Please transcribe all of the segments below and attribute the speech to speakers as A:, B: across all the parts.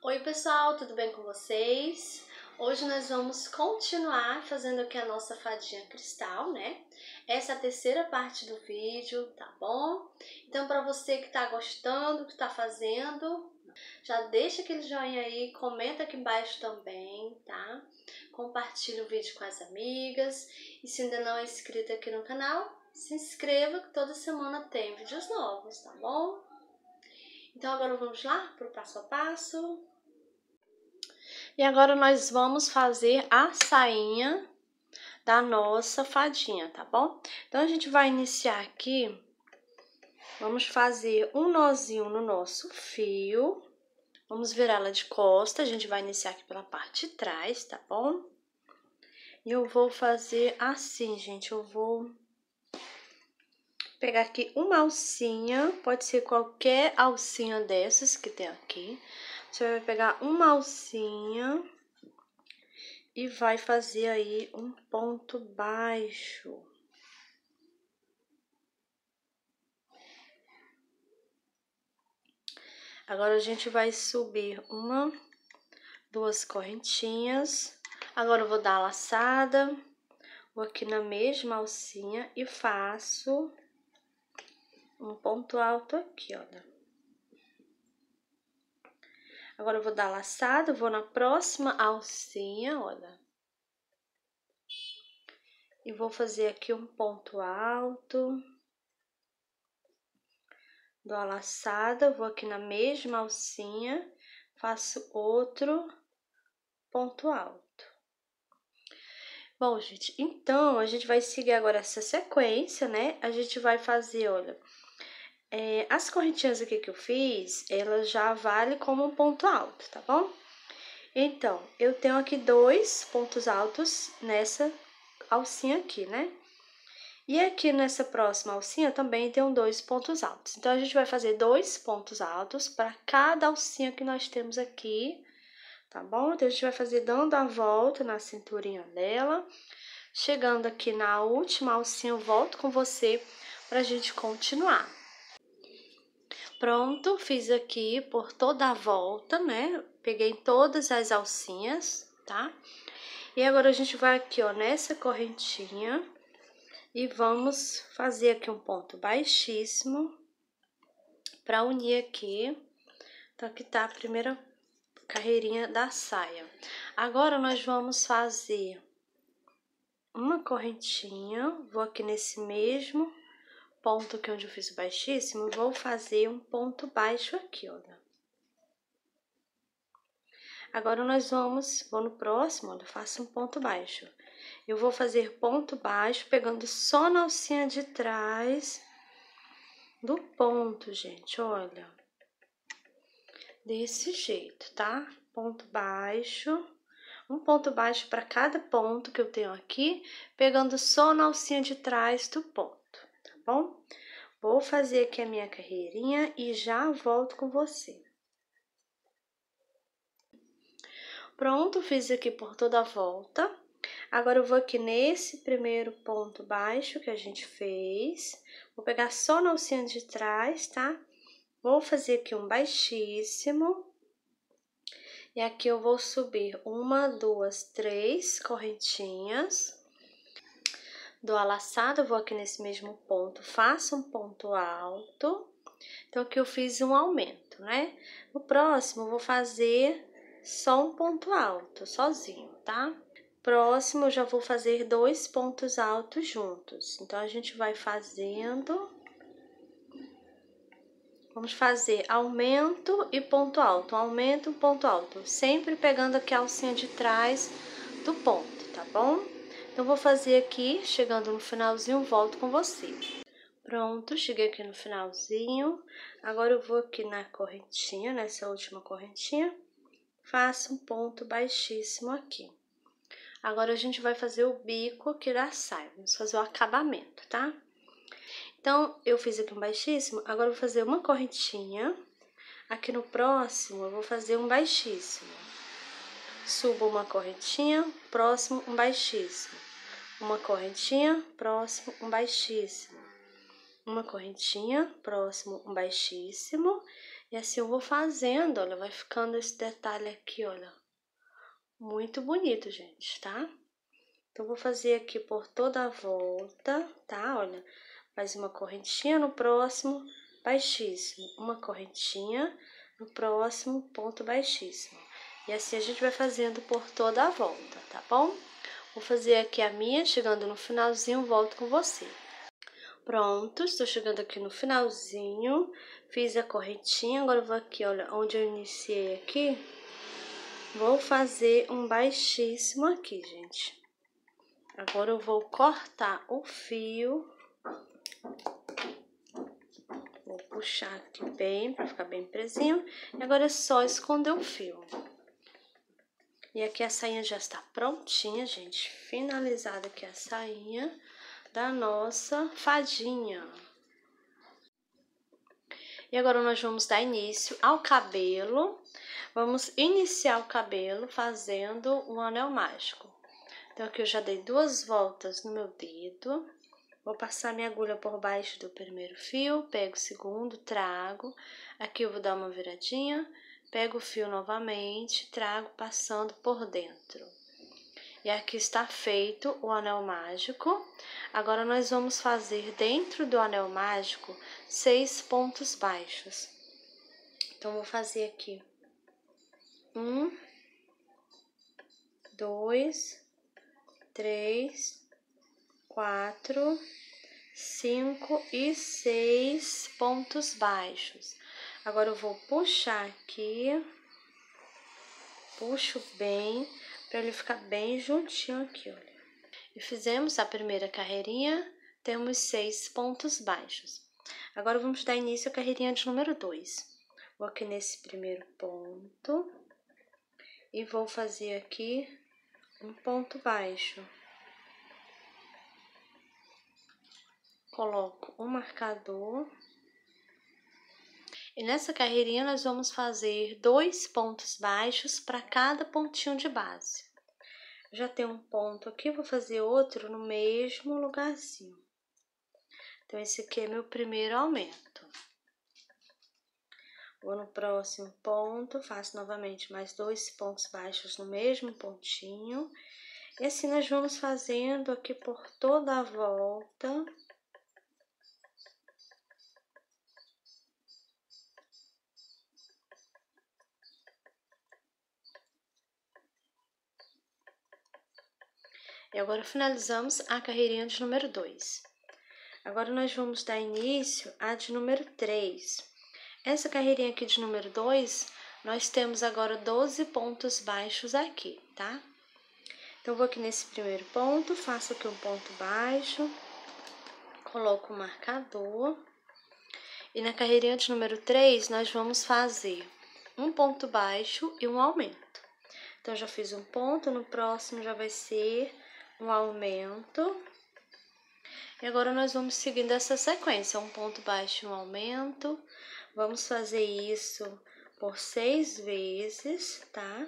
A: Oi pessoal, tudo bem com vocês? Hoje nós vamos continuar fazendo aqui a nossa fadinha cristal, né? Essa é a terceira parte do vídeo, tá bom? Então para você que tá gostando, que tá fazendo, já deixa aquele joinha aí, comenta aqui embaixo também, tá? Compartilha o vídeo com as amigas e se ainda não é inscrito aqui no canal, se inscreva que toda semana tem vídeos novos, tá bom? Então agora vamos lá pro passo a passo. E agora nós vamos fazer a sainha da nossa fadinha, tá bom? Então a gente vai iniciar aqui, vamos fazer um nozinho no nosso fio, vamos virá-la de costa, a gente vai iniciar aqui pela parte de trás, tá bom? E eu vou fazer assim, gente, eu vou pegar aqui uma alcinha, pode ser qualquer alcinha dessas que tem aqui. Você vai pegar uma alcinha e vai fazer aí um ponto baixo. Agora a gente vai subir uma, duas correntinhas. Agora eu vou dar a laçada, vou aqui na mesma alcinha e faço um ponto alto aqui, olha. Agora eu vou dar a laçada, vou na próxima alcinha, olha. E vou fazer aqui um ponto alto. Dou a laçada, vou aqui na mesma alcinha, faço outro ponto alto. Bom, gente, então, a gente vai seguir agora essa sequência, né? A gente vai fazer, olha, as correntinhas aqui que eu fiz, elas já valem como um ponto alto, tá bom? Então, eu tenho aqui dois pontos altos nessa alcinha aqui, né? E aqui nessa próxima alcinha também tem dois pontos altos. Então, a gente vai fazer dois pontos altos para cada alcinha que nós temos aqui, tá bom? Então, a gente vai fazer dando a volta na cinturinha dela. Chegando aqui na última alcinha, eu volto com você pra gente continuar. Pronto, fiz aqui por toda a volta, né? Peguei todas as alcinhas, tá? E agora a gente vai aqui, ó, nessa correntinha e vamos fazer aqui um ponto baixíssimo pra unir aqui. Então, aqui tá a primeira carreirinha da saia. Agora, nós vamos fazer uma correntinha, vou aqui nesse mesmo ponto que onde eu fiz o baixíssimo, vou fazer um ponto baixo aqui, olha. Agora, nós vou no próximo, olha, eu faço um ponto baixo. Eu vou fazer ponto baixo, pegando só na alcinha de trás do ponto, gente, olha. Desse jeito, tá? Ponto baixo. Um ponto baixo para cada ponto que eu tenho aqui, pegando só na alcinha de trás do ponto, tá bom? Vou fazer aqui a minha carreirinha e já volto com você. Pronto, fiz aqui por toda a volta. Agora, eu vou aqui nesse primeiro ponto baixo que a gente fez. Vou pegar só na alcinha de trás, tá? Vou fazer aqui um baixíssimo. E aqui eu vou subir uma, duas, três correntinhas. Dou a laçada, vou aqui nesse mesmo ponto, faço um ponto alto. Então, aqui eu fiz um aumento, né? No próximo, eu vou fazer só um ponto alto, sozinho, tá? Próximo, eu já vou fazer dois pontos altos juntos. Então, a gente vai fazendo... Vamos fazer aumento e ponto alto, aumento e ponto alto. Sempre pegando aqui a alcinha de trás do ponto, tá bom? Então, vou fazer aqui, chegando no finalzinho, volto com você. Pronto, cheguei aqui no finalzinho. Agora, eu vou aqui na correntinha, nessa última correntinha. Faço um ponto baixíssimo aqui. Agora, a gente vai fazer o bico aqui da saia. Vamos fazer o acabamento, tá? Então, eu fiz aqui um baixíssimo, agora eu vou fazer uma correntinha. Aqui no próximo, eu vou fazer um baixíssimo. Subo uma correntinha, próximo, um baixíssimo. Uma correntinha, próximo, um baixíssimo. Uma correntinha, próximo, um baixíssimo. E assim eu vou fazendo, olha, vai ficando esse detalhe aqui, olha. Muito bonito, gente, tá? Então, vou fazer aqui por toda a volta, tá? Olha, faz uma correntinha no próximo, baixíssimo. Uma correntinha no próximo, ponto baixíssimo. E assim a gente vai fazendo por toda a volta, tá bom? Vou fazer aqui a minha, chegando no finalzinho, volto com você. Pronto, estou chegando aqui no finalzinho, fiz a correntinha, agora eu vou aqui, olha, onde eu iniciei aqui, vou fazer um baixíssimo aqui, gente. Agora eu vou cortar o fio, vou puxar aqui bem, pra ficar bem presinho, e agora é só esconder o fio. E aqui a sainha já está prontinha, gente, finalizada aqui a sainha da nossa fadinha. E agora nós vamos dar início ao cabelo, vamos iniciar o cabelo fazendo um anel mágico. Então, aqui eu já dei 2 voltas no meu dedo, vou passar minha agulha por baixo do primeiro fio, pego o segundo, trago, aqui eu vou dar uma viradinha, pego o fio novamente, trago passando por dentro. E aqui está feito o anel mágico. Agora, nós vamos fazer dentro do anel mágico 6 pontos baixos. Então, vou fazer aqui 1, 2, 3, 4, 5 e 6 pontos baixos. Agora eu vou puxar aqui, puxo bem, para ele ficar bem juntinho aqui, olha. E fizemos a primeira carreirinha, temos 6 pontos baixos. Agora vamos dar início à carreirinha de número 2. Vou aqui nesse primeiro ponto e vou fazer aqui um ponto baixo. Coloco o marcador. E nessa carreirinha nós vamos fazer 2 pontos baixos para cada pontinho de base. Já tem um ponto aqui, vou fazer outro no mesmo lugarzinho. Então, esse aqui é meu primeiro aumento. Vou no próximo ponto, faço novamente mais 2 pontos baixos no mesmo pontinho. E assim nós vamos fazendo aqui por toda a volta. E agora finalizamos a carreirinha de número 2. Agora nós vamos dar início à de número 3. Essa carreirinha aqui de número 2, nós temos agora 12 pontos baixos aqui, tá? Então, vou aqui nesse primeiro ponto, faço aqui um ponto baixo, coloco o marcador. E na carreirinha de número 3, nós vamos fazer um ponto baixo e um aumento. Então, já fiz um ponto, no próximo já vai ser um aumento. E agora nós vamos seguindo essa sequência, um ponto baixo e um aumento. Vamos fazer isso por 6 vezes, tá?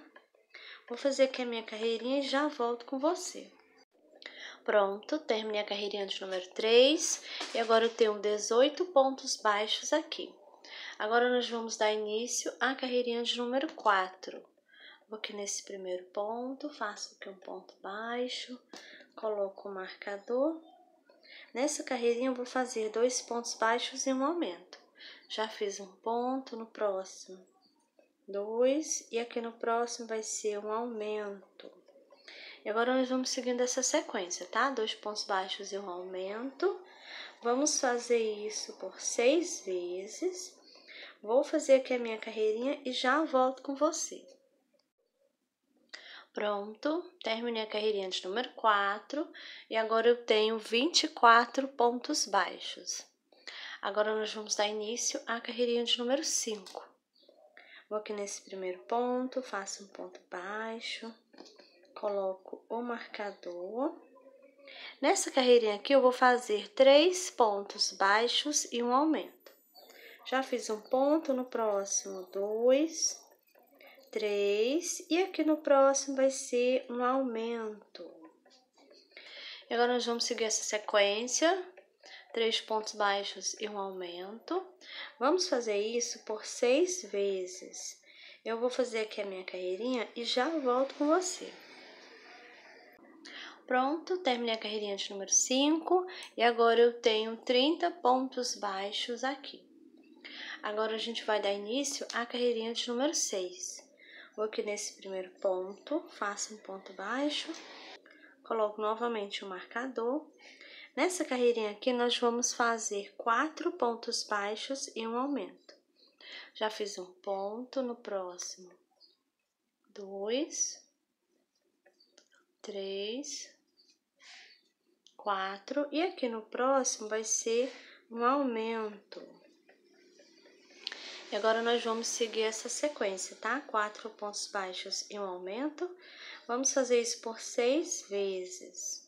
A: Vou fazer aqui a minha carreirinha e já volto com você. Pronto, terminei a carreirinha de número 3 e agora eu tenho 18 pontos baixos aqui. Agora nós vamos dar início à carreirinha de número 4. Vou aqui nesse primeiro ponto, faço aqui um ponto baixo, coloco o marcador. Nessa carreirinha eu vou fazer 2 pontos baixos e um aumento. Já fiz um ponto, no próximo 2 e aqui no próximo vai ser um aumento. E agora nós vamos seguindo essa sequência, tá? 2 pontos baixos e um aumento. Vamos fazer isso por 6 vezes. Vou fazer aqui a minha carreirinha e já volto com você. Pronto, terminei a carreirinha de número 4 e agora eu tenho 24 pontos baixos. Agora nós vamos dar início à carreirinha de número 5. Vou aqui nesse primeiro ponto, faço um ponto baixo, coloco o marcador. Nessa carreirinha aqui eu vou fazer 3 pontos baixos e um aumento. Já fiz um ponto, no próximo 2, 3 e aqui no próximo vai ser um aumento. E agora nós vamos seguir essa sequência, 3 pontos baixos e um aumento. Vamos fazer isso por 6 vezes. Eu vou fazer aqui a minha carreirinha e já volto com você. Pronto, terminei a carreirinha de número 5 e agora eu tenho 30 pontos baixos aqui. Agora a gente vai dar início à carreirinha de número 6. Vou aqui nesse primeiro ponto, faço um ponto baixo, coloco novamente o marcador. Nessa carreirinha aqui, nós vamos fazer 4 pontos baixos e um aumento. Já fiz um ponto, no próximo 2, 3, 4 e aqui no próximo vai ser um aumento. E agora nós vamos seguir essa sequência, tá? 4 pontos baixos e um aumento. Vamos fazer isso por 6 vezes.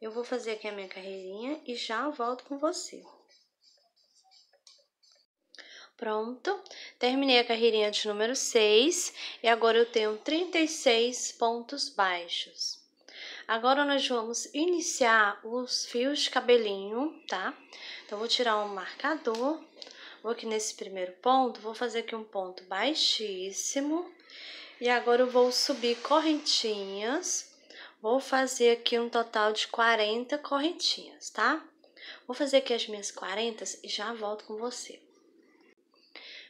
A: Eu vou fazer aqui a minha carreirinha e já volto com você. Pronto, terminei a carreirinha de número 6 e agora eu tenho 36 pontos baixos. Agora nós vamos iniciar os fios de cabelinho, tá? Então, vou tirar um marcador, vou aqui nesse primeiro ponto, vou fazer aqui um ponto baixíssimo e agora eu vou subir correntinhas, vou fazer aqui um total de 40 correntinhas, tá? Vou fazer aqui as minhas 40 e já volto com você.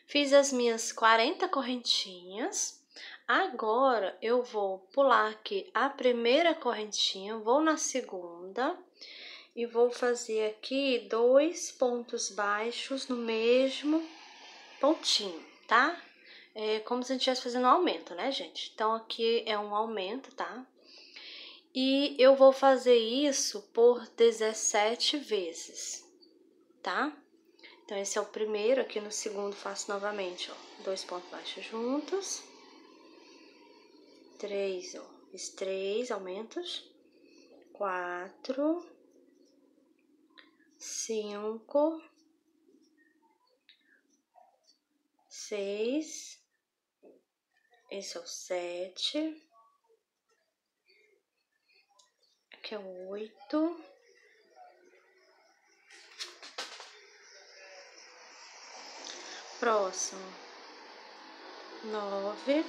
A: Fiz as minhas 40 correntinhas, agora eu vou pular aqui a primeira correntinha, vou na segunda e vou fazer aqui 2 pontos baixos no mesmo pontinho, tá? É como se a gente estivesse fazendo um aumento, né, gente? Então, aqui é um aumento, tá? E eu vou fazer isso por 17 vezes, tá? Então, esse é o primeiro, aqui no segundo faço novamente, ó, 2 pontos baixos juntos, 3, ó, fiz 3 aumentos, 4, 5, 6, esse é o 7, aqui é o 8, próximo 9,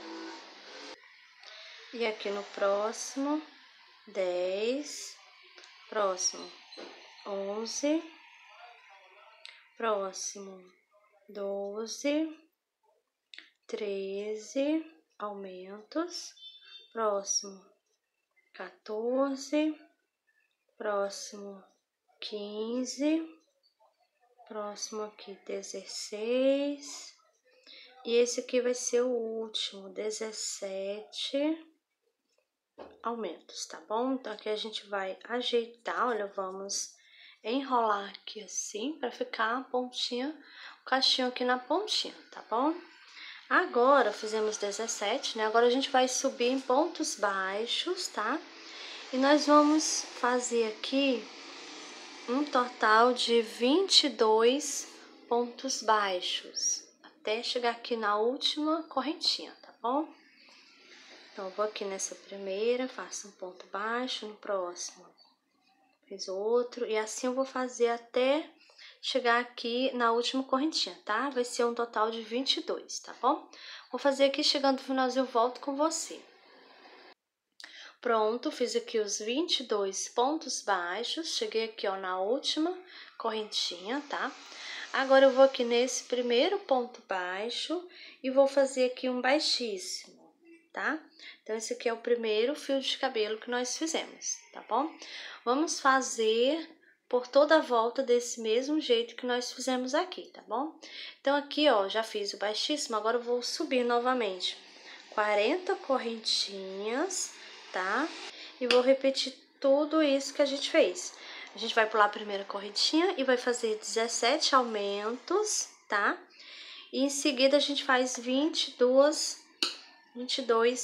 A: e aqui no próximo 10, próximo 11, próximo 12, 13 aumentos, próximo 14, próximo 15, próximo aqui 16, e esse aqui vai ser o último, 17 aumentos, tá bom? Então, aqui a gente vai ajeitar, olha, vamos enrolar aqui assim, pra ficar a pontinha, o cachinho aqui na pontinha, tá bom? Agora, fizemos 17, né? Agora a gente vai subir em pontos baixos, tá? E nós vamos fazer aqui um total de 22 pontos baixos, até chegar aqui na última correntinha, tá bom? Então, eu vou aqui nessa primeira, faço um ponto baixo, no próximo fiz outro, e assim eu vou fazer até chegar aqui na última correntinha, tá? Vai ser um total de 22, tá bom? Vou fazer aqui, chegando no finalzinho, eu volto com você. Pronto, fiz aqui os 22 pontos baixos, cheguei aqui, ó, na última correntinha, tá? Agora, eu vou aqui nesse primeiro ponto baixo e vou fazer aqui um baixíssimo, tá? Então, esse aqui é o primeiro fio de cabelo que nós fizemos, tá bom? Vamos fazer por toda a volta desse mesmo jeito que nós fizemos aqui, tá bom? Então, aqui, ó, já fiz o baixíssimo, agora eu vou subir novamente 40 correntinhas, tá? E vou repetir tudo isso que a gente fez. A gente vai pular a primeira correntinha e vai fazer 17 aumentos, tá? E em seguida a gente faz 22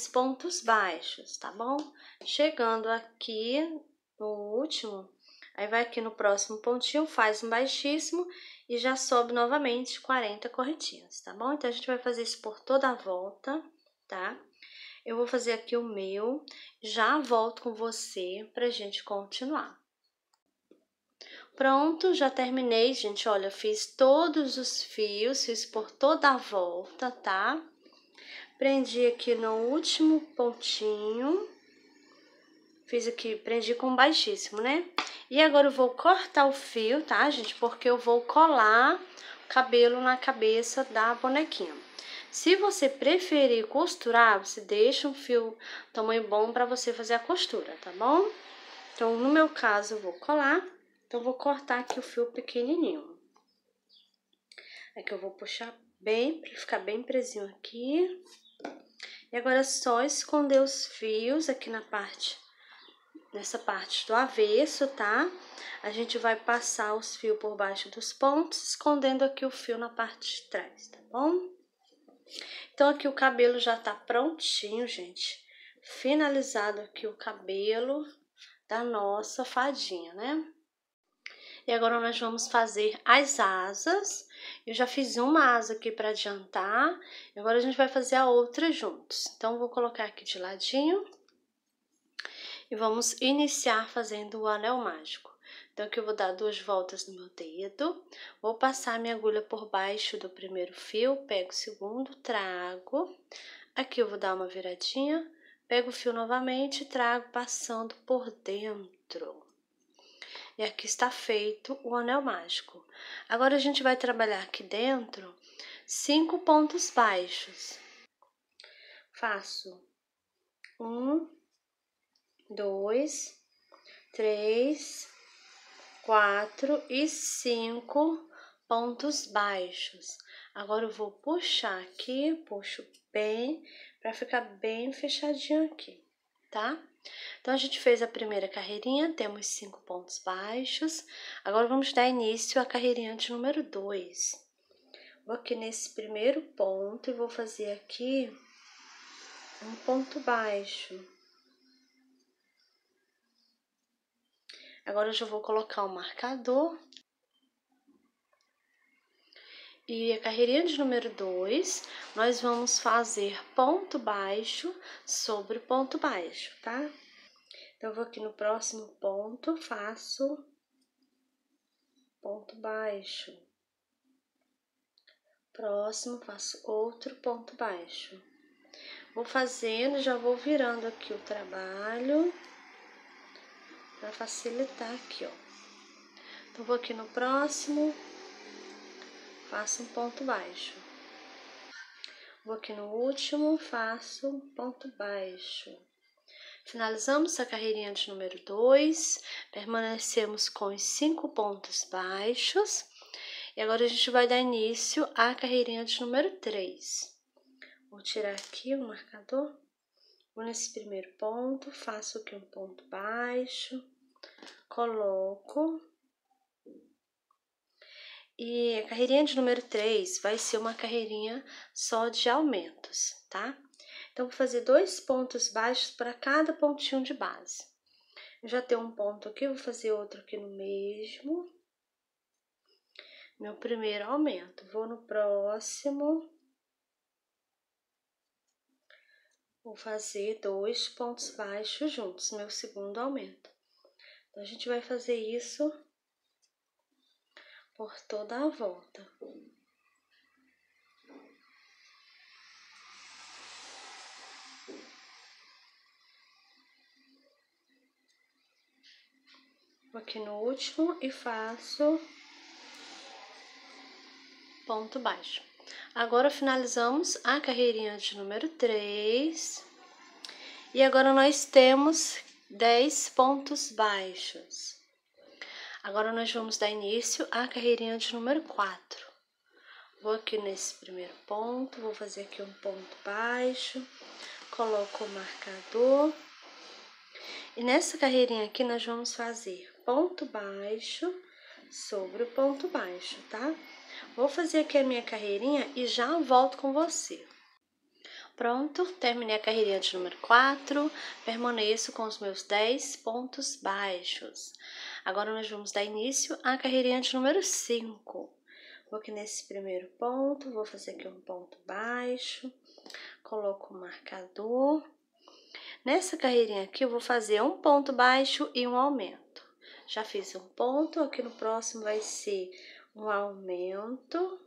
A: pontos baixos, tá bom? Chegando aqui no último, aí vai aqui no próximo pontinho, faz um baixíssimo e já sobe novamente 40 correntinhas, tá bom? Então, a gente vai fazer isso por toda a volta, tá? Eu vou fazer aqui o meu, já volto com você pra gente continuar. Pronto, já terminei, gente. Olha, fiz todos os fios, fiz por toda a volta, tá? Prendi aqui no último pontinho. Fiz aqui, prendi com baixíssimo, né? E agora eu vou cortar o fio, tá, gente? Porque eu vou colar o cabelo na cabeça da bonequinha. Se você preferir costurar, você deixa um fio tamanho bom pra você fazer a costura, tá bom? Então, no meu caso, eu vou colar. Então, eu vou cortar aqui o fio pequenininho. Aqui eu vou puxar bem, pra ele ficar bem presinho aqui. E agora é só esconder os fios aqui nessa parte do avesso, tá? A gente vai passar os fios por baixo dos pontos, escondendo aqui o fio na parte de trás, tá bom? Então, aqui o cabelo já tá prontinho, gente. Finalizado aqui o cabelo da nossa fadinha, né? E agora nós vamos fazer as asas. Eu já fiz uma asa aqui para adiantar. Agora a gente vai fazer a outra juntos. Então, vou colocar aqui de ladinho. E vamos iniciar fazendo o anel mágico. Então, aqui eu vou dar 2 voltas no meu dedo. Vou passar minha agulha por baixo do primeiro fio. Pego o segundo, trago. Aqui eu vou dar uma viradinha. Pego o fio novamente e trago passando por dentro. E aqui está feito o anel mágico. Agora, a gente vai trabalhar aqui dentro 5 pontos baixos. Faço 1, 2, 3, 4 e 5 pontos baixos. Agora, eu vou puxar aqui, puxo bem, para ficar bem fechadinho aqui, tá? Então, a gente fez a primeira carreirinha, temos 5 pontos baixos. Agora, vamos dar início à carreirinha de número 2. Vou aqui nesse primeiro ponto e vou fazer aqui um ponto baixo. Agora, eu já vou colocar o marcador. E a carreirinha de número 2, nós vamos fazer ponto baixo sobre ponto baixo, tá? Então, eu vou aqui no próximo ponto, faço ponto baixo. Próximo, faço outro ponto baixo. Vou fazendo, já vou virando aqui o trabalho, para facilitar aqui, ó. Então, vou aqui no próximo, faço um ponto baixo. Vou aqui no último, faço um ponto baixo. Finalizamos a carreirinha de número 2, permanecemos com os 5 pontos baixos. E agora, a gente vai dar início à carreirinha de número 3. Vou tirar aqui o marcador, vou nesse primeiro ponto, faço aqui um ponto baixo, coloco. E a carreirinha de número 3 vai ser uma carreirinha só de aumentos, tá? Então, vou fazer 2 pontos baixos para cada pontinho de base. Eu já tenho um ponto aqui, vou fazer outro aqui no mesmo. Meu primeiro aumento. Vou no próximo. Vou fazer 2 pontos baixos juntos, meu segundo aumento. Então, a gente vai fazer isso por toda a volta. Vou aqui no último e faço ponto baixo. Agora, finalizamos a carreirinha de número 3. E agora, nós temos 10 pontos baixos. Agora, nós vamos dar início à carreirinha de número 4. Vou aqui nesse primeiro ponto, vou fazer aqui um ponto baixo, coloco o marcador. E nessa carreirinha aqui, nós vamos fazer ponto baixo sobre o ponto baixo, tá? Vou fazer aqui a minha carreirinha e já volto com você. Pronto, terminei a carreirinha de número 4, permaneço com os meus 10 pontos baixos. Agora, nós vamos dar início à carreirinha de número 5. Vou aqui nesse primeiro ponto, vou fazer aqui um ponto baixo, coloco o marcador. Nessa carreirinha aqui, eu vou fazer um ponto baixo e um aumento. Já fiz um ponto, aqui no próximo vai ser um aumento.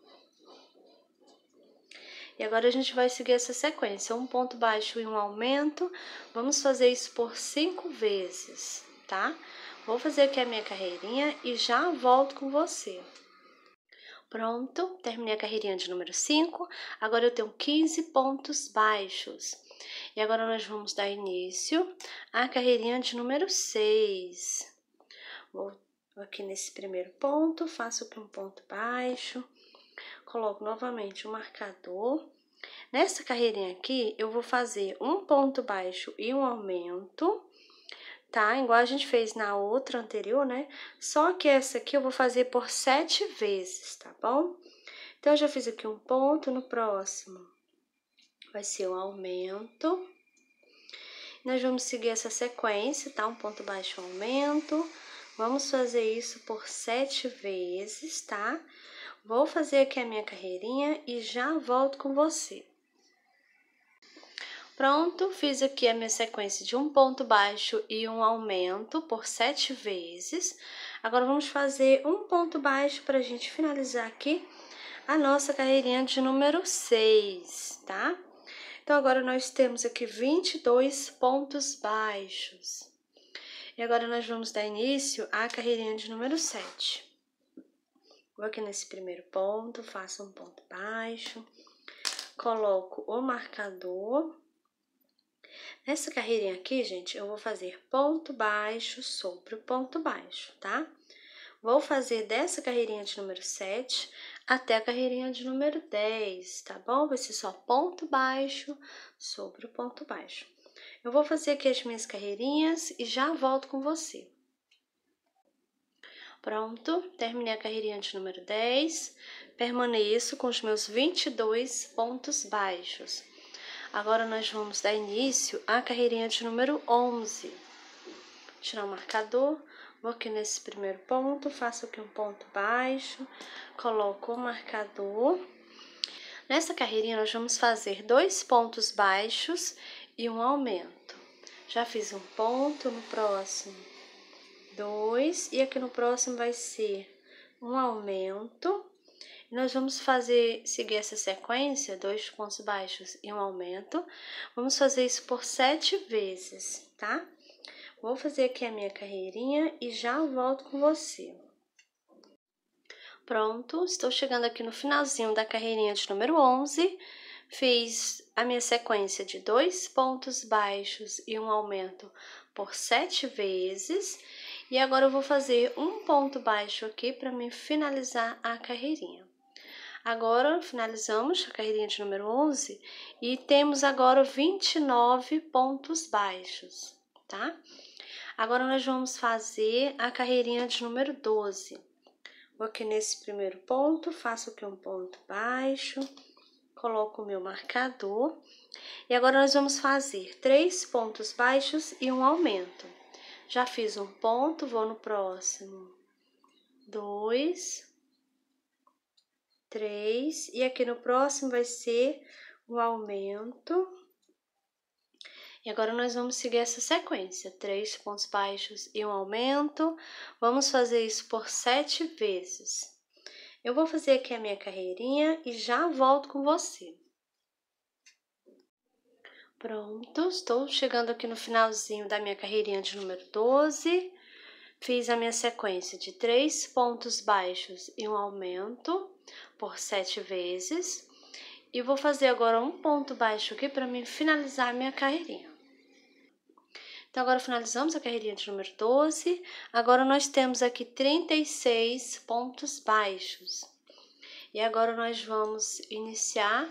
A: E agora a gente vai seguir essa sequência, um ponto baixo e um aumento. Vamos fazer isso por 5 vezes, tá? Vou fazer aqui a minha carreirinha e já volto com você. Pronto, terminei a carreirinha de número 5. Agora eu tenho 15 pontos baixos. E agora nós vamos dar início à carreirinha de número 6. Vou aqui nesse primeiro ponto, faço aqui um ponto baixo. Coloco novamente o marcador. Nessa carreirinha aqui, eu vou fazer um ponto baixo e um aumento, tá? Igual a gente fez na outra anterior, né? Só que essa aqui eu vou fazer por 7 vezes, tá bom? Então, eu já fiz aqui um ponto, no próximo vai ser um aumento. Nós vamos seguir essa sequência, tá? Um ponto baixo, um aumento. Vamos fazer isso por 7 vezes, tá? Vou fazer aqui a minha carreirinha e já volto com você. Pronto, fiz aqui a minha sequência de um ponto baixo e um aumento por 7 vezes. Agora, vamos fazer um ponto baixo para a gente finalizar aqui a nossa carreirinha de número 6, tá? Então, agora nós temos aqui 22 pontos baixos. E agora, nós vamos dar início à carreirinha de número 7. Vou aqui nesse primeiro ponto, faço um ponto baixo, coloco o marcador. Nessa carreirinha aqui, gente, eu vou fazer ponto baixo sobre o ponto baixo, tá? Vou fazer dessa carreirinha de número 7 até a carreirinha de número 10, tá bom? Vai ser só ponto baixo sobre o ponto baixo. Eu vou fazer aqui as minhas carreirinhas e já volto com você. Pronto, terminei a carreirinha de número 10, permaneço com os meus 22 pontos baixos. Agora, nós vamos dar início à carreirinha de número 11. Tirar o marcador, vou aqui nesse primeiro ponto, faço aqui um ponto baixo, coloco o marcador. Nessa carreirinha, nós vamos fazer 2 pontos baixos e um aumento. Já fiz um ponto, no próximo 2, e aqui no próximo vai ser um aumento. Nós vamos seguir essa sequência, 2 pontos baixos e um aumento. Vamos fazer isso por 7 vezes, tá? Vou fazer aqui a minha carreirinha e já volto com você. Pronto, estou chegando aqui no finalzinho da carreirinha de número 11. Fiz a minha sequência de 2 pontos baixos e um aumento por 7 vezes. E agora eu vou fazer um ponto baixo aqui para me finalizar a carreirinha. Agora, finalizamos a carreirinha de número 11 e temos agora 29 pontos baixos, tá? Agora, nós vamos fazer a carreirinha de número 12. Vou aqui nesse primeiro ponto, faço aqui um ponto baixo, coloco o meu marcador. E agora, nós vamos fazer 3 pontos baixos e um aumento. Já fiz um ponto, vou no próximo. 2, 3, e aqui no próximo vai ser o aumento. E agora nós vamos seguir essa sequência, 3 pontos baixos e um aumento. Vamos fazer isso por 7 vezes. Eu vou fazer aqui a minha carreirinha e já volto com você. Pronto, estou chegando aqui no finalzinho da minha carreirinha de número 12. Fiz a minha sequência de 3 pontos baixos e um aumento por 7 vezes. E vou fazer agora um ponto baixo aqui para me finalizar a minha carreirinha. Então, agora finalizamos a carreirinha de número 12. Agora, nós temos aqui 36 pontos baixos. E agora, nós vamos iniciar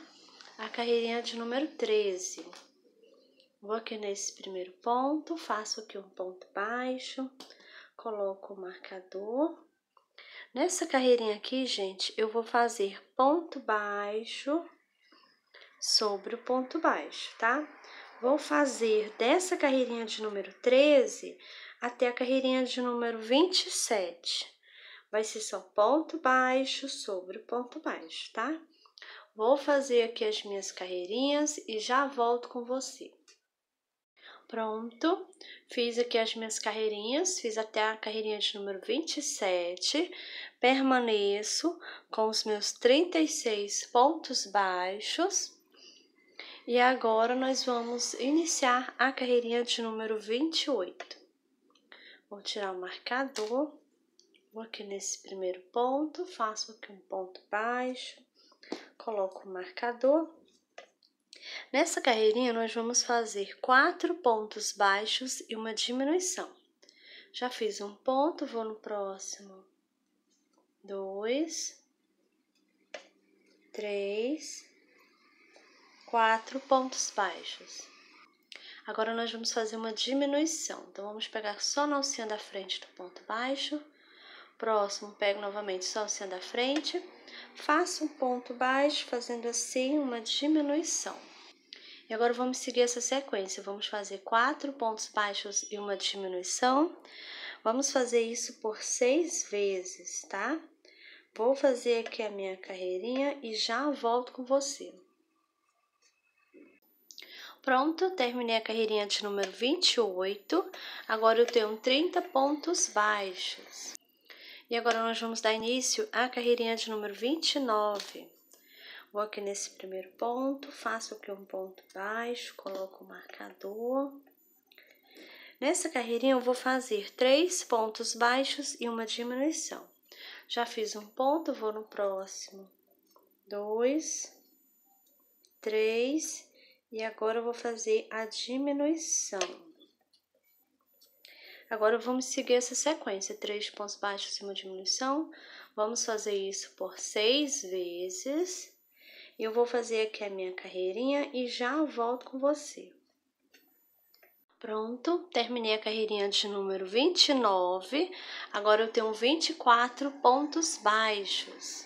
A: a carreirinha de número 13. Vou aqui nesse primeiro ponto, faço aqui um ponto baixo, coloco o marcador. Nessa carreirinha aqui, gente, eu vou fazer ponto baixo sobre o ponto baixo, tá? Vou fazer dessa carreirinha de número 13 até a carreirinha de número 27. Vai ser só ponto baixo sobre o ponto baixo, tá? Vou fazer aqui as minhas carreirinhas e já volto com você. Pronto, fiz aqui as minhas carreirinhas, fiz até a carreirinha de número 27, permaneço com os meus 36 pontos baixos. E agora nós vamos iniciar a carreirinha de número 28. Vou tirar o marcador, vou aqui nesse primeiro ponto, faço aqui um ponto baixo, coloco o marcador. Nessa carreirinha, nós vamos fazer 4 pontos baixos e uma diminuição. Já fiz um ponto, vou no próximo. 2, 3, 4 pontos baixos. Agora, nós vamos fazer uma diminuição. Então, vamos pegar só na alcinha da frente do ponto baixo. Próximo, pego novamente só a alcinha da frente. Faço um ponto baixo, fazendo assim uma diminuição. E agora, vamos seguir essa sequência. Vamos fazer 4 pontos baixos e uma diminuição. Vamos fazer isso por 6 vezes, tá? Vou fazer aqui a minha carreirinha e já volto com você. Pronto, terminei a carreirinha de número 28. Agora eu tenho 30 pontos baixos. E agora nós vamos dar início à carreirinha de número 29. Vou aqui nesse primeiro ponto, faço aqui um ponto baixo, coloco o marcador. Nessa carreirinha eu vou fazer 3 pontos baixos e uma diminuição. Já fiz um ponto, vou no próximo. 2, 3, e agora eu vou fazer a diminuição. Agora vamos seguir essa sequência, 3 pontos baixos e uma diminuição. Vamos fazer isso por 6 vezes. Eu vou fazer aqui a minha carreirinha e já volto com você. Pronto, terminei a carreirinha de número 29. Agora eu tenho 24 pontos baixos.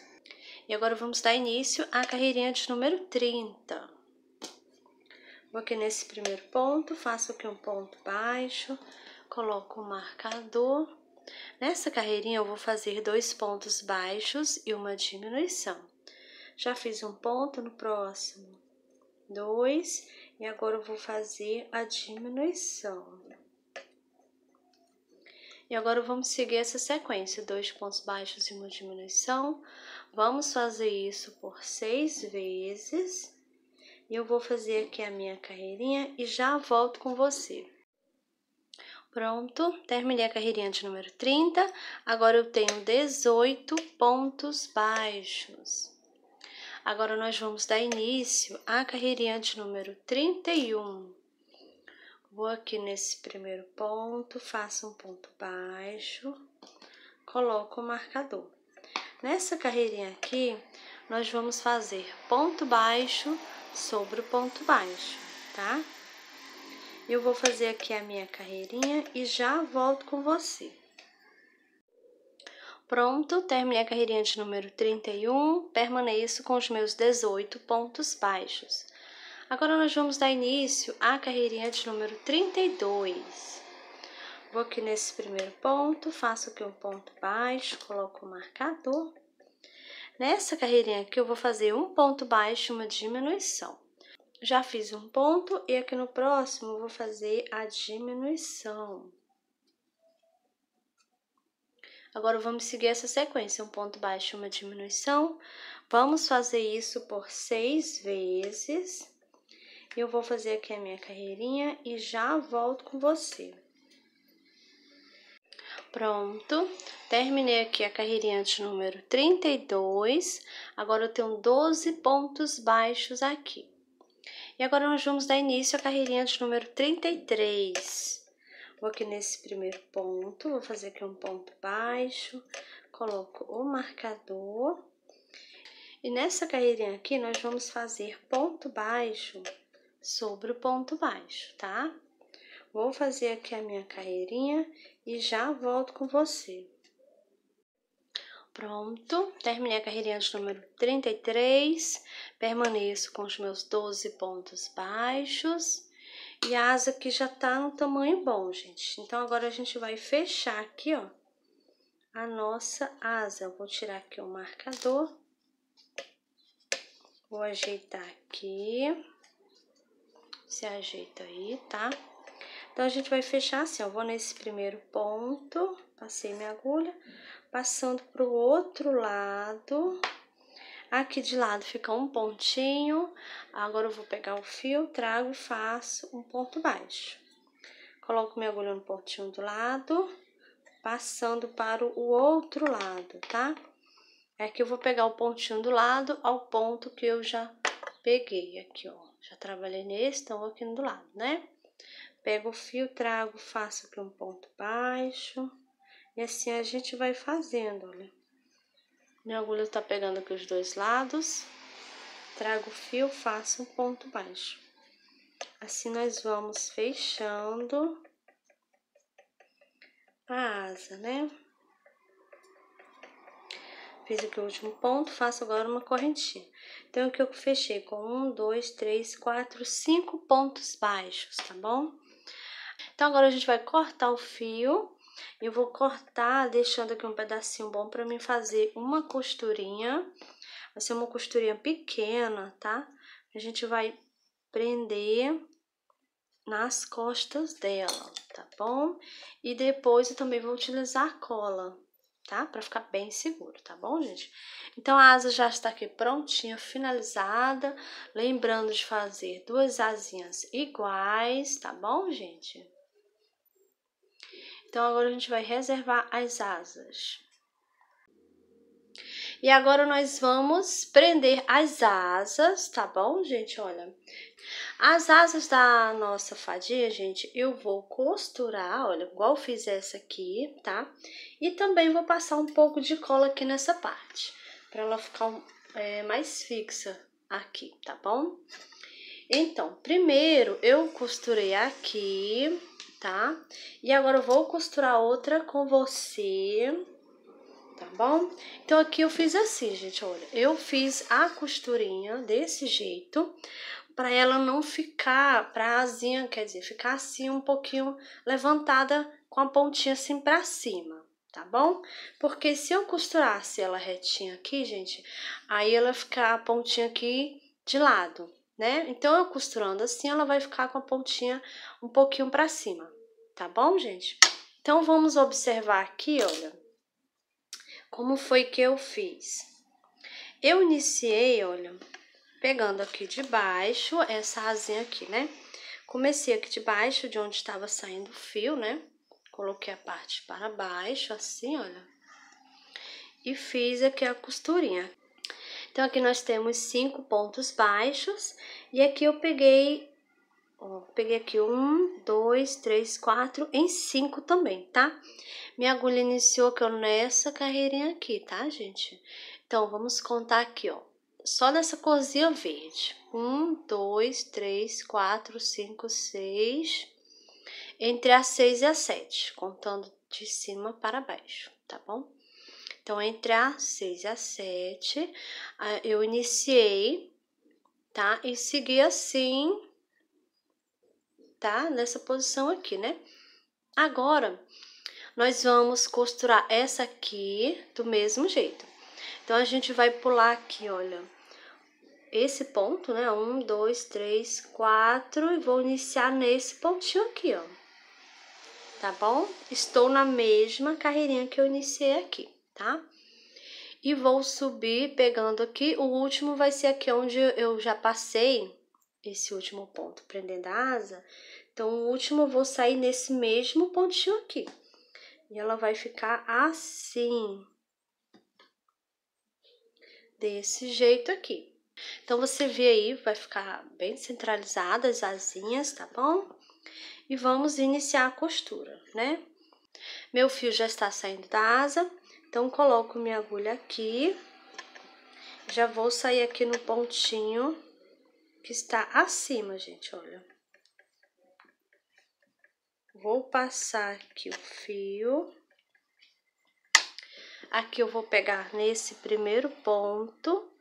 A: E agora vamos dar início à carreirinha de número 30. Vou aqui nesse primeiro ponto, faço aqui um ponto baixo, coloco o marcador. Nessa carreirinha eu vou fazer 2 pontos baixos e uma diminuição. Já fiz um ponto, no próximo 2, e agora eu vou fazer a diminuição. E agora vamos seguir essa sequência, 2 pontos baixos e uma diminuição. Vamos fazer isso por 6 vezes. E eu vou fazer aqui a minha carreirinha e já volto com você. Pronto, terminei a carreirinha de número 30. Agora eu tenho 18 pontos baixos. Agora, nós vamos dar início à carreirinha de número 31. Vou aqui nesse primeiro ponto, faço um ponto baixo, coloco o marcador. Nessa carreirinha aqui, nós vamos fazer ponto baixo sobre o ponto baixo, tá? Eu vou fazer aqui a minha carreirinha e já volto com você. Pronto, terminei a carreirinha de número 31, permaneço com os meus 18 pontos baixos. Agora nós vamos dar início à carreirinha de número 32. Vou aqui nesse primeiro ponto, faço aqui um ponto baixo, coloco o marcador. Nessa carreirinha aqui eu vou fazer um ponto baixo e uma diminuição. Já fiz um ponto e aqui no próximo eu vou fazer a diminuição. Agora, vamos seguir essa sequência, um ponto baixo e uma diminuição. Vamos fazer isso por 6 vezes. Eu vou fazer aqui a minha carreirinha e já volto com você. Pronto, terminei aqui a carreirinha de número 32. Agora, eu tenho 12 pontos baixos aqui. E agora, nós vamos dar início à carreirinha de número 33. Vou aqui nesse primeiro ponto, vou fazer aqui um ponto baixo, coloco o marcador. E nessa carreirinha aqui, nós vamos fazer ponto baixo sobre o ponto baixo, tá? Vou fazer aqui a minha carreirinha e já volto com você. Pronto, terminei a carreirinha de número 33, permaneço com os meus 12 pontos baixos. E a asa aqui já tá no tamanho bom, gente. Então, agora a gente vai fechar aqui, ó, a nossa asa. Eu vou tirar aqui o marcador. Vou ajeitar aqui. Se ajeita aí, tá? Então, a gente vai fechar assim, ó. Vou nesse primeiro ponto, passei minha agulha, passando pro outro lado. Aqui de lado fica um pontinho. Agora eu vou pegar o fio, trago e faço um ponto baixo. Coloco minha agulha no pontinho do lado, passando para o outro lado, tá? Aqui eu vou pegar o pontinho do lado ao ponto que eu já peguei aqui, ó. Já trabalhei nesse, então aqui do lado, né? Pego o fio, trago, faço aqui um ponto baixo. E assim a gente vai fazendo, olha. Minha agulha tá pegando aqui os dois lados. Trago o fio, faço um ponto baixo. Assim nós vamos fechando a asa, né? Fiz aqui o último ponto, faço agora uma correntinha. Então, aqui eu fechei com 1, 2, 3, 4, 5 pontos baixos, tá bom? Então, agora a gente vai cortar o fio. Eu vou cortar deixando aqui um pedacinho bom pra mim fazer uma costurinha. Vai ser uma costurinha pequena, tá? A gente vai prender nas costas dela, tá bom? E depois eu também vou utilizar cola, tá? Pra ficar bem seguro, tá bom, gente? Então, a asa já está aqui prontinha, finalizada. Lembrando de fazer duas asinhas iguais, tá bom, gente? Então, agora a gente vai reservar as asas. E agora nós vamos prender as asas, tá bom, gente? Olha, as asas da nossa fadinha, gente, eu vou costurar, olha, igual eu fiz essa aqui, tá? E também vou passar um pouco de cola aqui nessa parte, pra ela ficar mais fixa aqui, tá bom? Então, primeiro eu costurei aqui, tá? E agora eu vou costurar outra com você, tá bom? Então, aqui eu fiz assim, gente, olha. Eu fiz a costurinha desse jeito, pra ela não ficar, pra asinha, quer dizer, ficar assim um pouquinho levantada com a pontinha assim pra cima, tá bom? Porque se eu costurasse ela retinha aqui, gente, aí ela ficar a pontinha aqui de lado, né? Então, eu costurando assim, ela vai ficar com a pontinha um pouquinho pra cima, tá bom, gente? Então, vamos observar aqui, olha. Como foi que eu fiz? Eu iniciei, olha, pegando aqui de baixo, essa asinha aqui, né? Comecei aqui de baixo, de onde estava saindo o fio, né? Coloquei a parte para baixo, assim, olha. E fiz aqui a costurinha. Então, aqui nós temos 5 pontos baixos. E aqui eu peguei, ó, peguei aqui 1, 2, 3, 4, em 5 também, tá? Minha agulha iniciou aqui, ó, nessa carreirinha aqui, tá, gente? Então, vamos contar aqui, ó. Só nessa corzinha verde. 1, 2, 3, 4, 5, 6. Entre a 6 e a 7, contando de cima para baixo, tá bom? Então, entre a 6 e a 7, eu iniciei, tá? E segui assim, tá? Nessa posição aqui, né? Agora, nós vamos costurar essa aqui do mesmo jeito. Então, a gente vai pular aqui, olha, esse ponto, né? 1, 2, 3, 4, e vou iniciar nesse pontinho aqui, ó. Tá bom? Estou na mesma carreirinha que eu iniciei aqui, tá? E vou subir pegando aqui, o último vai ser aqui onde eu já passei esse último ponto, prendendo a asa. Então, o último eu vou sair nesse mesmo pontinho aqui. E ela vai ficar assim, desse jeito aqui. Então, você vê aí, vai ficar bem centralizada as asinhas, tá bom? E vamos iniciar a costura, né? Meu fio já está saindo da asa, então coloco minha agulha aqui. Já vou sair aqui no pontinho que está acima, gente, olha. Vou passar aqui o fio. Aqui eu vou pegar nesse primeiro ponto.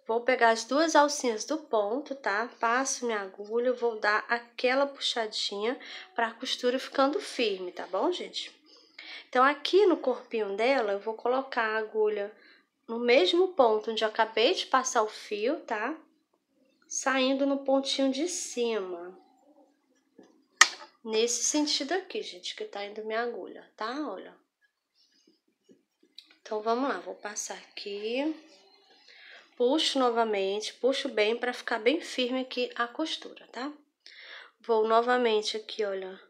A: Vou pegar as duas alcinhas do ponto, tá? Passo minha agulha, vou dar aquela puxadinha pra costura ficando firme, tá bom, gente? Então, aqui no corpinho dela, eu vou colocar a agulha no mesmo ponto onde eu acabei de passar o fio, tá? Saindo no pontinho de cima. nesse sentido aqui, gente, que tá indo minha agulha, tá? Olha. Então, vamos lá, vou passar aqui. Puxo novamente, puxo bem pra ficar bem firme aqui a costura, tá? Vou novamente aqui, olha,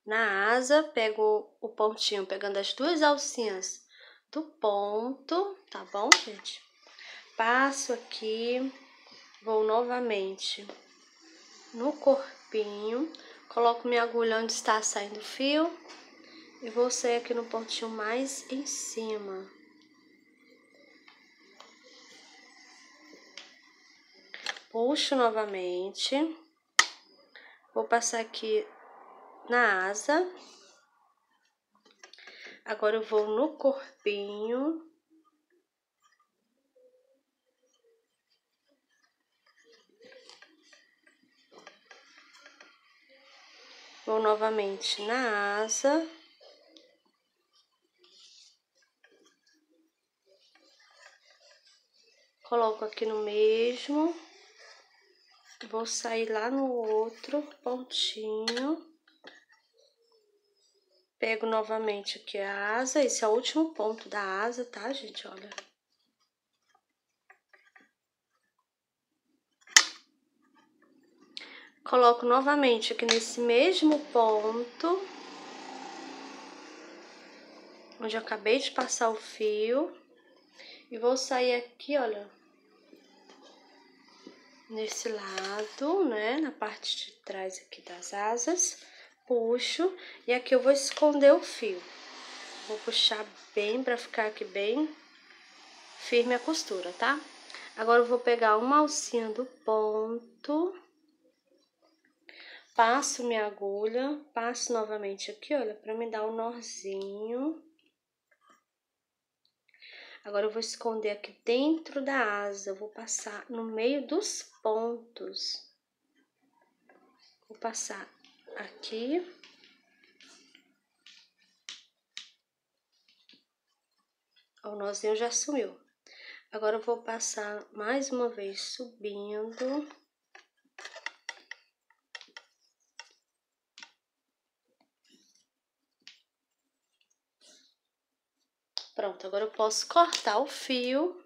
A: na asa, pego o pontinho, pegando as duas alcinhas do ponto, tá bom, gente? Passo aqui, vou novamente no corpinho, coloco minha agulha onde está saindo o fio e vou sair aqui no pontinho mais em cima. Puxo novamente, vou passar aqui na asa, agora eu vou no corpinho, vou novamente na asa, coloco aqui no mesmo, vou sair lá no outro pontinho, pego novamente aqui a asa, esse é o último ponto da asa, tá, gente? Olha. Coloco novamente aqui nesse mesmo ponto, onde eu acabei de passar o fio, e vou sair aqui, olha, nesse lado, né, na parte de trás aqui das asas, puxo, e aqui eu vou esconder o fio. Vou puxar bem pra ficar aqui bem firme a costura, tá? Agora eu vou pegar uma alcinha do ponto, passo minha agulha, passo novamente aqui, olha, pra me dar um nozinho. Agora eu vou esconder aqui dentro da asa, eu vou passar no meio dos pontos. Vou passar aqui. O nozinho já sumiu. Agora eu vou passar mais uma vez subindo. Pronto, agora eu posso cortar o fio.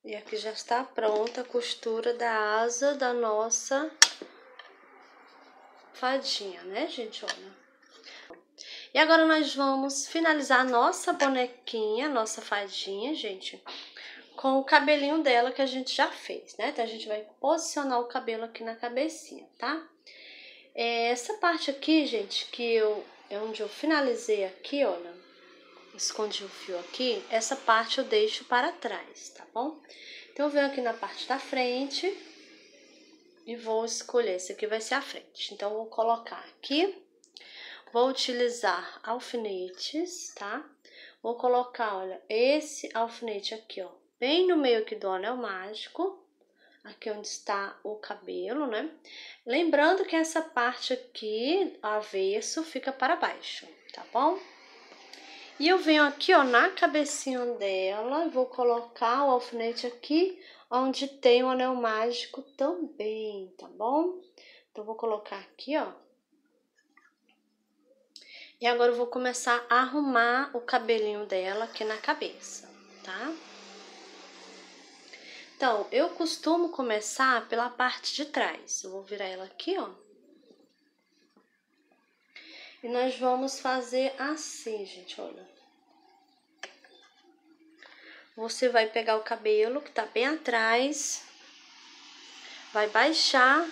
A: E aqui já está pronta a costura da asa da nossa fadinha, né, gente? Olha. E agora nós vamos finalizar a nossa bonequinha, nossa fadinha, gente, com o cabelinho dela que a gente já fez, né? Então, a gente vai posicionar o cabelo aqui na cabecinha, tá? Essa parte aqui, gente, é onde eu finalizei aqui, olha, escondi o fio aqui, essa parte eu deixo para trás, tá bom? Então, eu venho aqui na parte da frente e vou escolher, esse aqui vai ser a frente. Então, eu vou colocar aqui, vou utilizar alfinetes, tá? Vou colocar, olha, esse alfinete aqui, ó, bem no meio aqui do anel mágico, aqui onde está o cabelo, né? Lembrando que essa parte aqui, avesso, fica para baixo, tá bom? E eu venho aqui, ó, na cabecinha dela, vou colocar o alfinete aqui, onde tem o anel mágico também, tá bom? Então, vou colocar aqui, ó. E agora eu vou começar a arrumar o cabelinho dela aqui na cabeça, tá? Então, eu costumo começar pela parte de trás. Eu vou virar ela aqui, ó. E nós vamos fazer assim, gente, olha. Você vai pegar o cabelo que tá bem atrás, vai baixar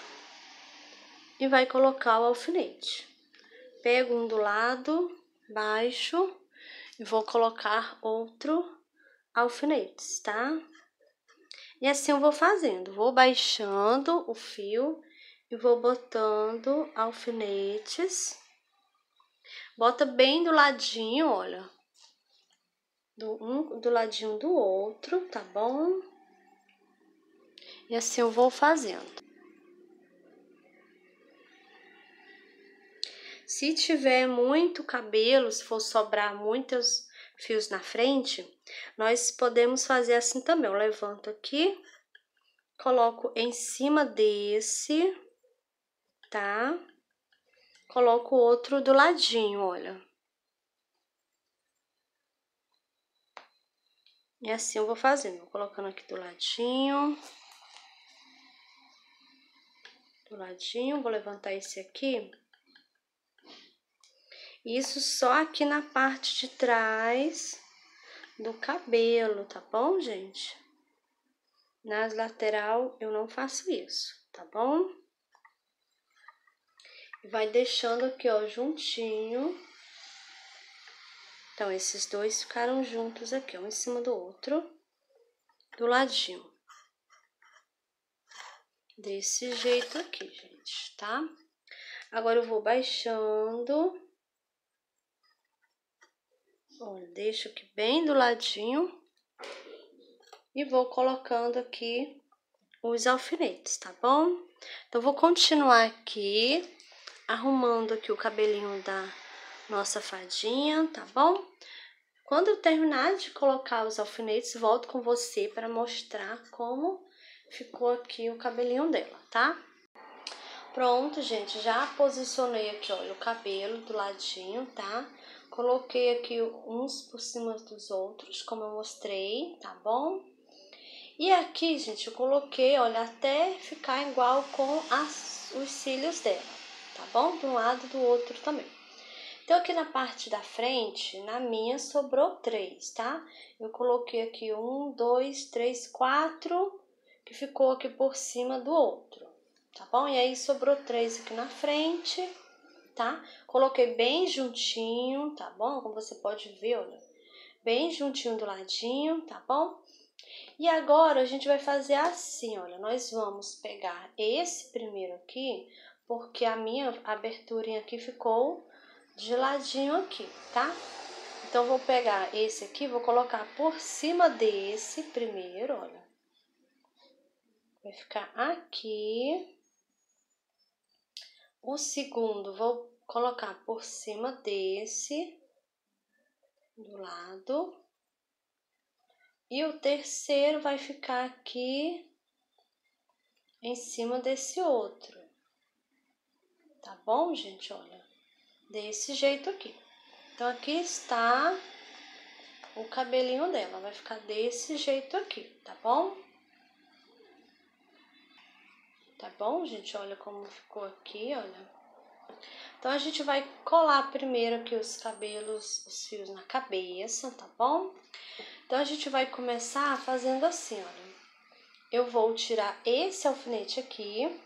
A: e vai colocar o alfinete. Pego um do lado, baixo e vou colocar outro alfinete, tá? E assim eu vou fazendo, vou baixando o fio e vou botando alfinetes. Bota bem do ladinho, olha, do ladinho do outro, tá bom? E assim eu vou fazendo. Se tiver muito cabelo, se for sobrar muitos fios na frente, nós podemos fazer assim também. Eu levanto aqui coloco em cima desse, tá? Coloco o outro do ladinho, olha. E assim eu vou fazendo, vou colocando aqui do ladinho. Do ladinho, vou levantar esse aqui. Isso só aqui na parte de trás do cabelo, tá bom, gente? Nas lateral eu não faço isso, tá bom? Vai deixando aqui, ó, juntinho. Então, esses dois ficaram juntos aqui, um em cima do outro, do ladinho. Desse jeito aqui, gente, tá? Agora eu vou baixando. Olha, deixo aqui bem do ladinho. E vou colocando aqui os alfinetes, tá bom? Então, vou continuar aqui, arrumando aqui o cabelinho da nossa fadinha, tá bom? Quando eu terminar de colocar os alfinetes, volto com você para mostrar como ficou aqui o cabelinho dela, tá? Pronto, gente, já posicionei aqui, olha, o cabelo do ladinho, tá? Coloquei aqui uns por cima dos outros, como eu mostrei, tá bom? E aqui, gente, eu coloquei, olha, até ficar igual com os cílios dela, tá bom? De um lado e do outro também. Então, aqui na parte da frente, na minha, sobrou 3, tá? Eu coloquei aqui 1, 2, 3, 4, que ficou aqui por cima do outro, tá bom? E aí, sobrou 3 aqui na frente, tá? Coloquei bem juntinho, tá bom? Como você pode ver, olha, bem juntinho do ladinho, tá bom? E agora, a gente vai fazer assim, olha, nós vamos pegar esse primeiro aqui, porque a minha aberturinha aqui ficou de ladinho aqui, tá? Então, vou pegar esse aqui, vou colocar por cima desse primeiro, olha. Vai ficar aqui. O segundo, vou colocar por cima desse, do lado. E o terceiro vai ficar aqui em cima desse outro. Tá bom, gente? Olha, desse jeito aqui. Então, aqui está o cabelinho dela, vai ficar desse jeito aqui, tá bom? Tá bom, gente? Olha como ficou aqui, olha. Então, a gente vai colar primeiro aqui os cabelos, os fios na cabeça, tá bom? Então, a gente vai começar fazendo assim, olha. Eu vou tirar esse alfinete aqui,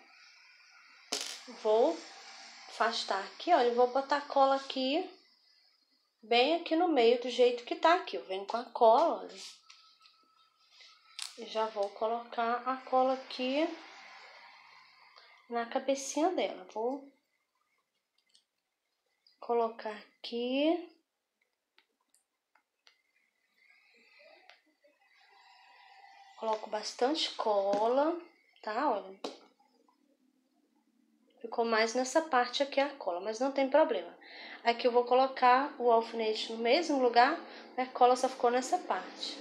A: vou afastar aqui, olha, e vou botar cola aqui, bem aqui no meio, do jeito que tá aqui. Eu venho com a cola, olha. E já vou colocar a cola aqui na cabecinha dela. Vou colocar aqui. Coloco bastante cola, tá? Olha. Ficou mais nessa parte aqui a cola, mas não tem problema. Aqui eu vou colocar o alfinete no mesmo lugar, a cola só ficou nessa parte.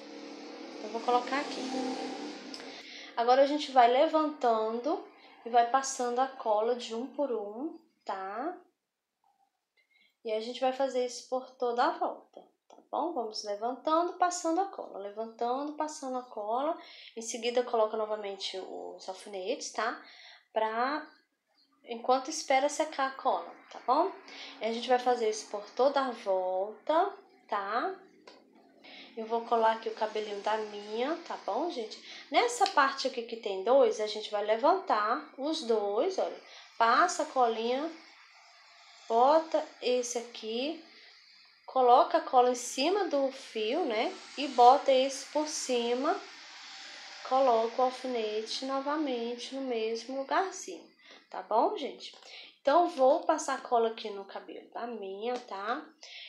A: Eu vou colocar aqui. Agora a gente vai levantando e vai passando a cola de um por um, tá? E a gente vai fazer isso por toda a volta, tá bom? Vamos levantando, passando a cola, levantando, passando a cola. Em seguida, coloca novamente os alfinetes, tá? Enquanto espera secar a cola, tá bom? E a gente vai fazer isso por toda a volta, tá? Eu vou colar aqui o cabelinho da minha, tá bom, gente? Nessa parte aqui que tem 2, a gente vai levantar os dois, olha. Passa a colinha, bota esse aqui, coloca a cola em cima do fio, né? E bota esse por cima, coloca o alfinete novamente no mesmo lugarzinho, tá bom, gente? Então, vou passar cola aqui no cabelo da minha, tá?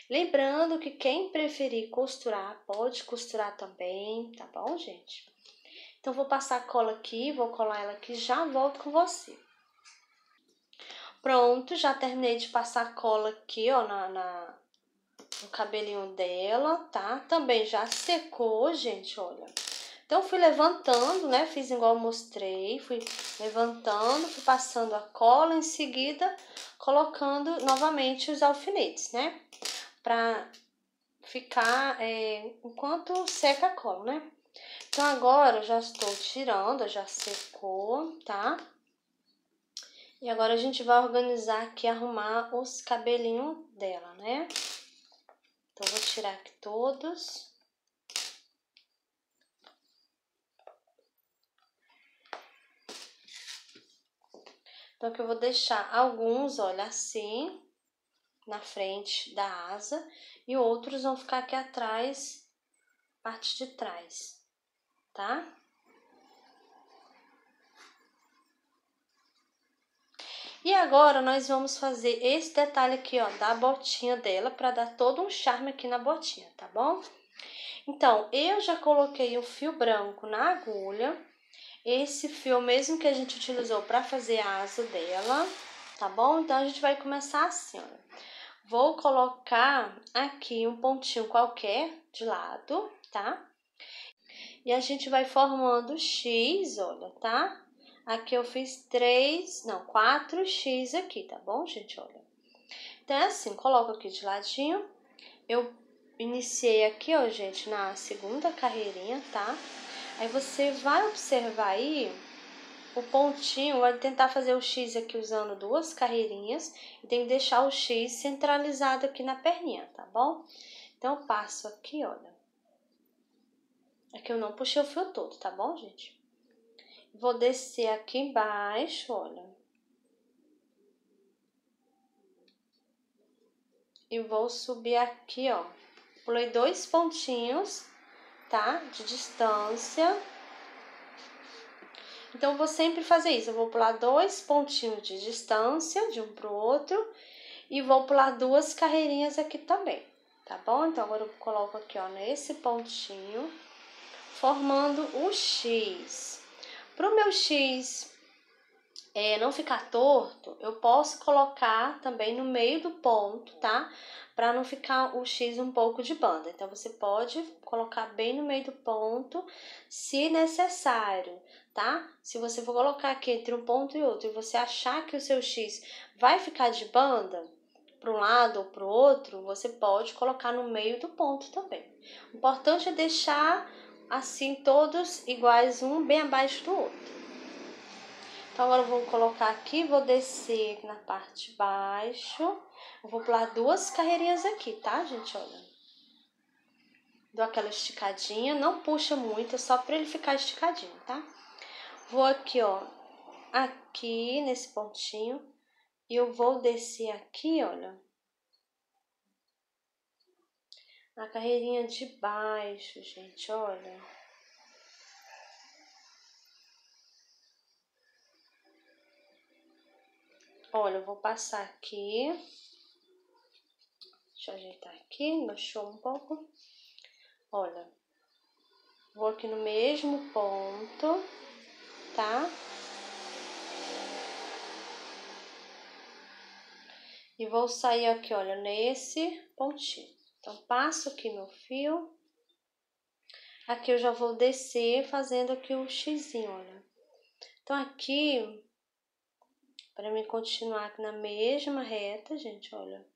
A: Lembrando que quem preferir costurar, pode costurar também, tá bom, gente? Então, vou passar cola aqui, vou colar ela aqui, já volto com você. Pronto, já terminei de passar cola aqui, ó, no cabelinho dela, tá? Também já secou, gente, olha. Então, fui levantando, né? Fiz igual eu mostrei, fui levantando, fui passando a cola, em seguida colocando novamente os alfinetes, né? Pra ficar enquanto seca a cola, né? Então, agora eu já estou tirando, já secou, tá? E agora a gente vai organizar aqui, arrumar os cabelinhos dela, né? Então, vou tirar aqui todos. Então, que eu vou deixar alguns, olha, assim, na frente da asa. E outros vão ficar aqui atrás, parte de trás, tá? E agora, nós vamos fazer esse detalhe aqui, ó, da botinha dela, pra dar todo um charme aqui na botinha, tá bom? Então, eu já coloquei o fio branco na agulha. Esse fio mesmo que a gente utilizou pra fazer a asa dela, tá bom? Então, a gente vai começar assim, olha. Vou colocar aqui um pontinho qualquer de lado, tá? E a gente vai formando X, olha, tá? Aqui eu fiz 4 X aqui, tá bom, gente? Olha. Então, é assim, coloco aqui de ladinho. Eu iniciei aqui, ó, gente, na segunda carreirinha, tá? Aí você vai observar aí o pontinho, vai tentar fazer o X aqui usando 2 carreirinhas. E tem que deixar o X centralizado aqui na perninha, tá bom? Então, eu passo aqui, olha. Aqui eu não puxei o fio todo, tá bom, gente? Vou descer aqui embaixo, olha. E vou subir aqui, ó. Pulei 2 pontinhos, tá? De distância. Então, eu vou sempre fazer isso. Eu vou pular 2 pontinhos de distância de um pro outro. E vou pular 2 carreirinhas aqui também, tá bom? Então, agora eu coloco aqui, ó, nesse pontinho, formando o X. Pro meu X não ficar torto, eu posso colocar também no meio do ponto, tá? Pra não ficar o X um pouco de banda. Então, você pode colocar bem no meio do ponto, se necessário, tá? Se você for colocar aqui entre um ponto e outro e você achar que o seu X vai ficar de banda para um lado ou para o outro, você pode colocar no meio do ponto também. O importante é deixar assim todos iguais, um bem abaixo do outro. Então, agora eu vou colocar aqui, vou descer aqui na parte de baixo. Eu vou pular 2 carreirinhas aqui, tá, gente? Olha. Dou aquela esticadinha, não puxa muito, é só pra ele ficar esticadinho, tá? Vou aqui, ó, aqui nesse pontinho. E eu vou descer aqui, olha. Na carreirinha de baixo, gente, olha. Olha, eu vou passar aqui. Deixa eu ajeitar aqui, baixou um pouco. Olha, vou aqui no mesmo ponto, tá? E vou sair aqui, olha, nesse pontinho. Então, passo aqui meu fio. Aqui eu já vou descer fazendo aqui o xizinho, olha. Então, aqui, para mim continuar aqui na mesma reta, gente, olha.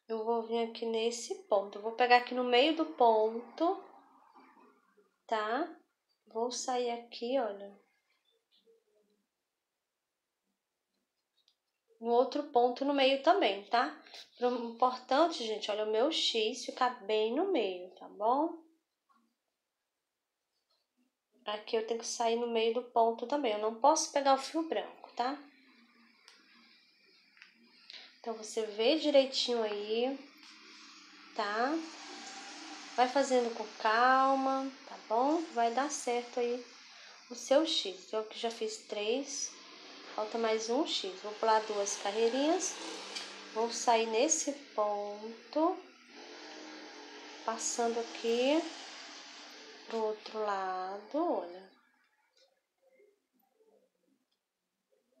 A: Eu vou vir aqui nesse ponto. Eu vou pegar aqui no meio do ponto, tá? Vou sair aqui, olha. No outro ponto no meio também, tá? O importante, gente, olha, o meu X ficar bem no meio, tá bom? Aqui eu tenho que sair no meio do ponto também. Eu não posso pegar o fio branco, tá? Então, você vê direitinho aí, tá? Vai fazendo com calma, tá bom? Vai dar certo aí o seu X. Eu que já fiz 3, falta mais um X. Vou pular 2 carreirinhas, vou sair nesse ponto, passando aqui pro outro lado, olha.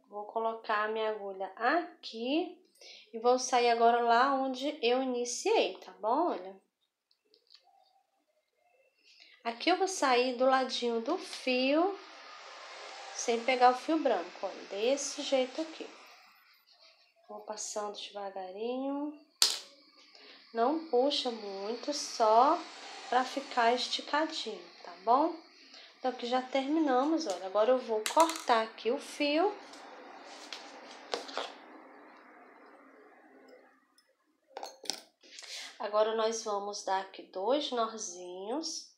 A: Vou colocar a minha agulha aqui e vou sair agora lá onde eu iniciei, tá bom? Olha. Aqui eu vou sair do ladinho do fio, sem pegar o fio branco, olha, desse jeito aqui. Vou passando devagarinho. Não puxa muito, só pra ficar esticadinho, tá bom? Então aqui já terminamos, olha. Agora eu vou cortar aqui o fio. Agora nós vamos dar aqui 2 nozinhos.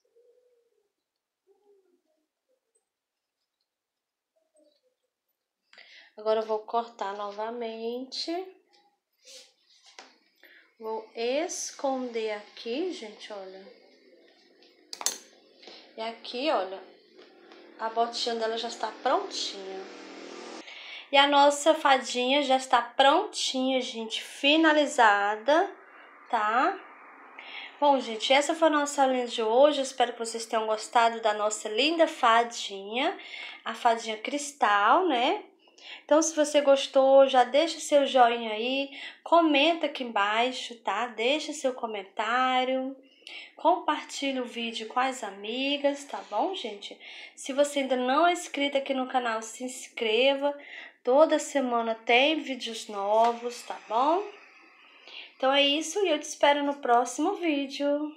A: Agora eu vou cortar novamente. Vou esconder aqui, gente, olha. E aqui, olha, a botinha dela já está prontinha. E a nossa fadinha já está prontinha, gente, finalizada, tá? Bom, gente, essa foi a nossa aulinha de hoje. Eu espero que vocês tenham gostado da nossa linda fadinha, a fadinha cristal, né? Então, se você gostou, já deixa seu joinha aí, comenta aqui embaixo, tá? Deixa seu comentário, compartilha o vídeo com as amigas, tá bom, gente? Se você ainda não é inscrito aqui no canal, se inscreva. Toda semana tem vídeos novos, tá bom? Então é isso e eu te espero no próximo vídeo.